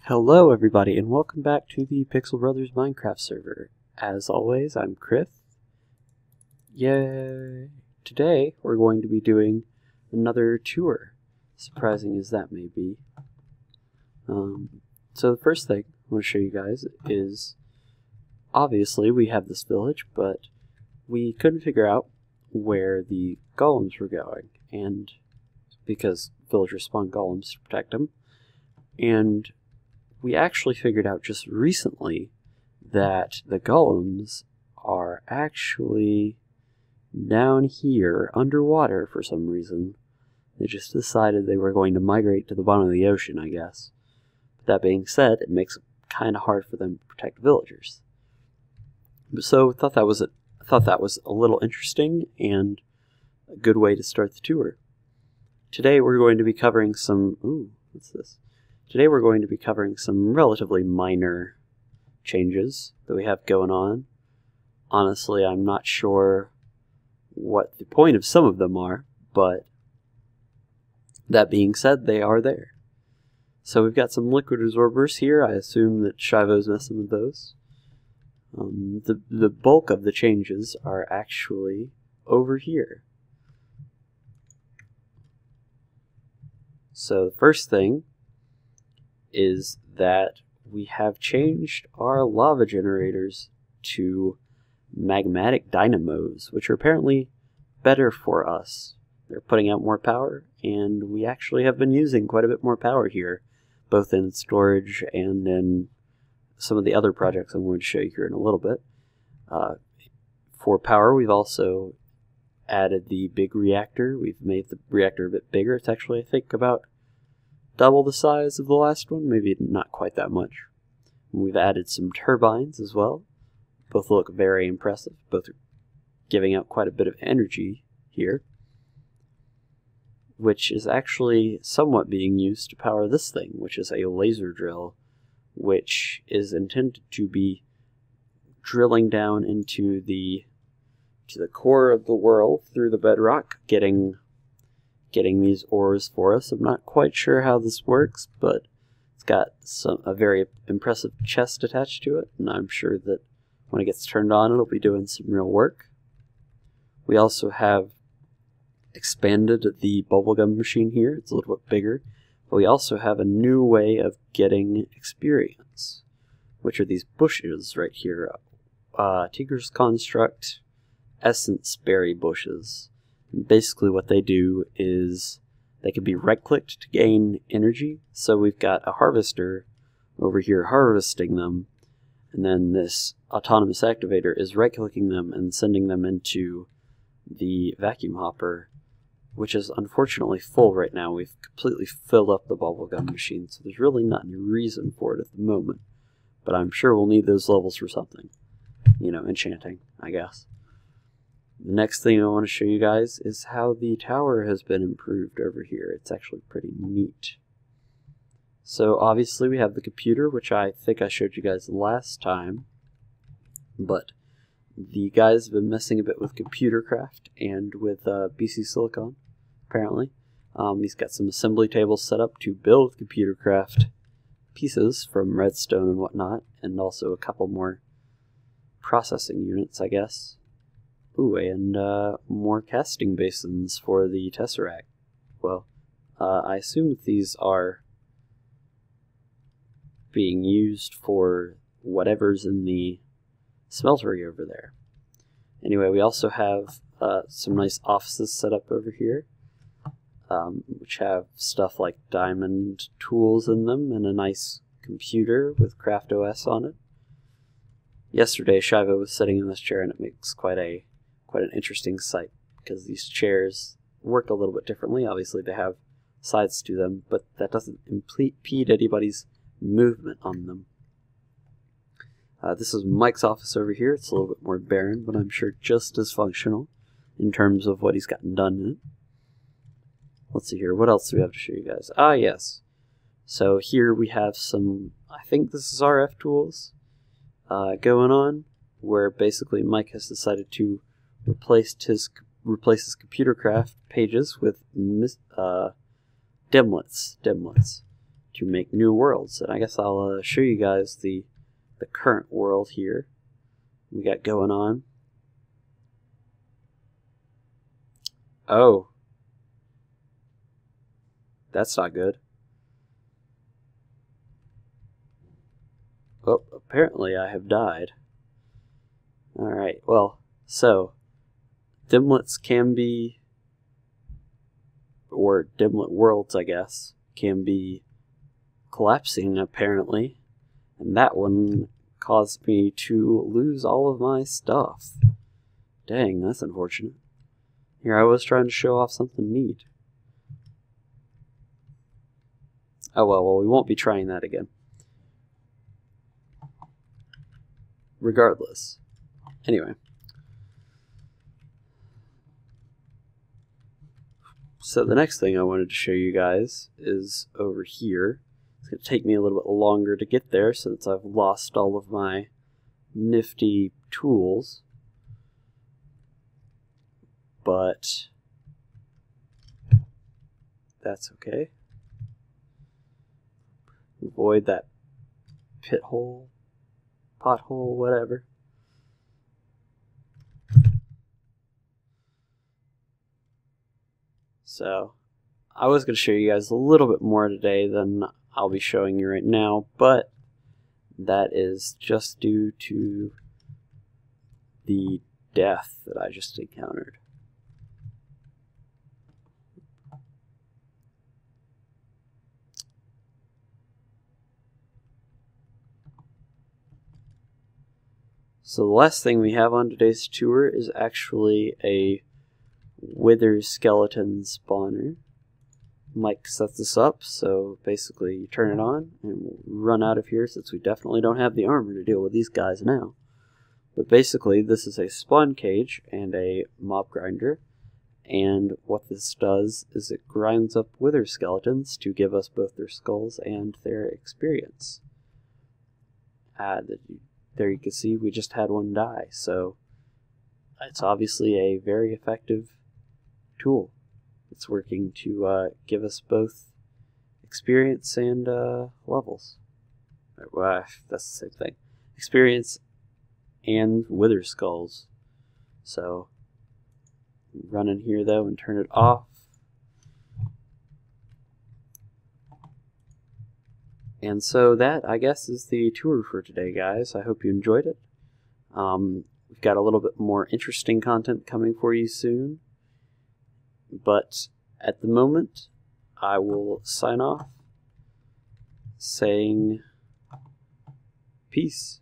Hello everybody and welcome back to the Pixel Brothers Minecraft server. As always, I'm Kryth. Yay! Today we're going to be doing another tour, surprising as that may be. So the first thing I want to show you guys is, obviously we have this village, but we couldn't figure out where the golems were going, and because villagers spawn golems to protect them, and we actually figured out just recently that the golems are actually down here underwater for some reason. They just decided they were going to migrate to the bottom of the ocean, I guess. But that being said, it makes it kind of hard for them to protect villagers. So I thought that was a little interesting and a good way to start the tour. Today we're going to be covering some... Ooh, what's this? Today we're going to be covering some relatively minor changes that we have going on. Honestly, I'm not sure what the point of some of them are, but that being said, they are there. So we've got some liquid absorbers here. I assume that Shivo's messing with those. The bulk of the changes are actually over here. So the first thing is that we have changed our lava generators to magmatic dynamos, which are apparently better for us. They're putting out more power, and we actually have been using quite a bit more power here, both in storage and in some of the other projects I'm going to show you here in a little bit. For power, we've also added the big reactor. We've made the reactor a bit bigger. It's actually, I think, about double the size of the last one, maybe not quite that much. And we've added some turbines as well. Both look very impressive. Both are giving out quite a bit of energy here, which is actually somewhat being used to power this thing, which is a laser drill, which is intended to be drilling down into the core of the world through the bedrock, getting these ores for us. I'm not quite sure how this works, but it's got a very impressive chest attached to it, and I'm sure that when it gets turned on, it'll be doing some real work. We also have expanded the bubblegum machine here. It's a little bit bigger, but we also have a new way of getting experience, which are these bushes right here. Tigger's Construct Essence Berry Bushes. Basically what they do is they can be right-clicked to gain energy. So we've got a harvester over here harvesting them, and then this autonomous activator is right-clicking them and sending them into the vacuum hopper, which is unfortunately full right now. We've completely filled up the bubblegum machine, so there's really not any reason for it at the moment. But I'm sure we'll need those levels for something. You know, enchanting, I guess. The next thing I want to show you guys is how the tower has been improved over here. It's actually pretty neat. So obviously we have the computer, which I think I showed you guys last time, but the guys have been messing a bit with computer craft and with BC Silicon, apparently. He's got some assembly tables set up to build computer craft pieces from redstone and whatnot, and also a couple more processing units, I guess. Ooh, and more casting basins for the Tesseract. Well, I assume that these are being used for whatever's in the smeltery over there. Anyway, we also have some nice offices set up over here, which have stuff like diamond tools in them and a nice computer with Craft OS on it. Yesterday, Shivo was sitting in this chair, and it makes quite an interesting sight, because these chairs work a little bit differently. Obviously they have sides to them, but that doesn't impede anybody's movement on them. This is Mike's office over here. It's a little bit more barren, but I'm sure just as functional in terms of what he's gotten done in it. Let's see here, what else do we have to show you guys? Ah, yes. So here we have some, I think this is RF tools going on, where basically Mike has decided to replace his computer craft pages with dimlets. to make new worlds. And I guess I'll show you guys the current world here we got going on. Oh, that's not good. Oh, apparently I have died. Alright, well, so dimlets can be, or dimlet worlds, I guess, can be collapsing apparently, and that one caused me to lose all of my stuff. Dang, that's unfortunate. Here I was trying to show off something neat. Oh well, we won't be trying that again. Regardless. Anyway. So the next thing I wanted to show you guys is over here. It's going to take me a little bit longer to get there since I've lost all of my nifty tools. But that's okay. Avoid that pit hole, pothole, whatever. So, I was going to show you guys a little bit more today than I'll be showing you right now, but that is just due to the death that I just encountered. So the last thing we have on today's tour is actually a wither skeleton spawner. Mike sets this up, so basically you turn it on and we'll run out of here since we definitely don't have the armor to deal with these guys now. But basically this is a spawn cage and a mob grinder, and what this does is it grinds up wither skeletons to give us both their skulls and their experience. There you can see we just had one die, so it's obviously a very effective tool. It's working to give us both experience and levels. Well, that's the same thing. Experience and wither skulls. So run in here though and turn it off. And so that, I guess, is the tour for today, guys. I hope you enjoyed it. We've got a little bit more interesting content coming for you soon. But at the moment, I will sign off saying peace.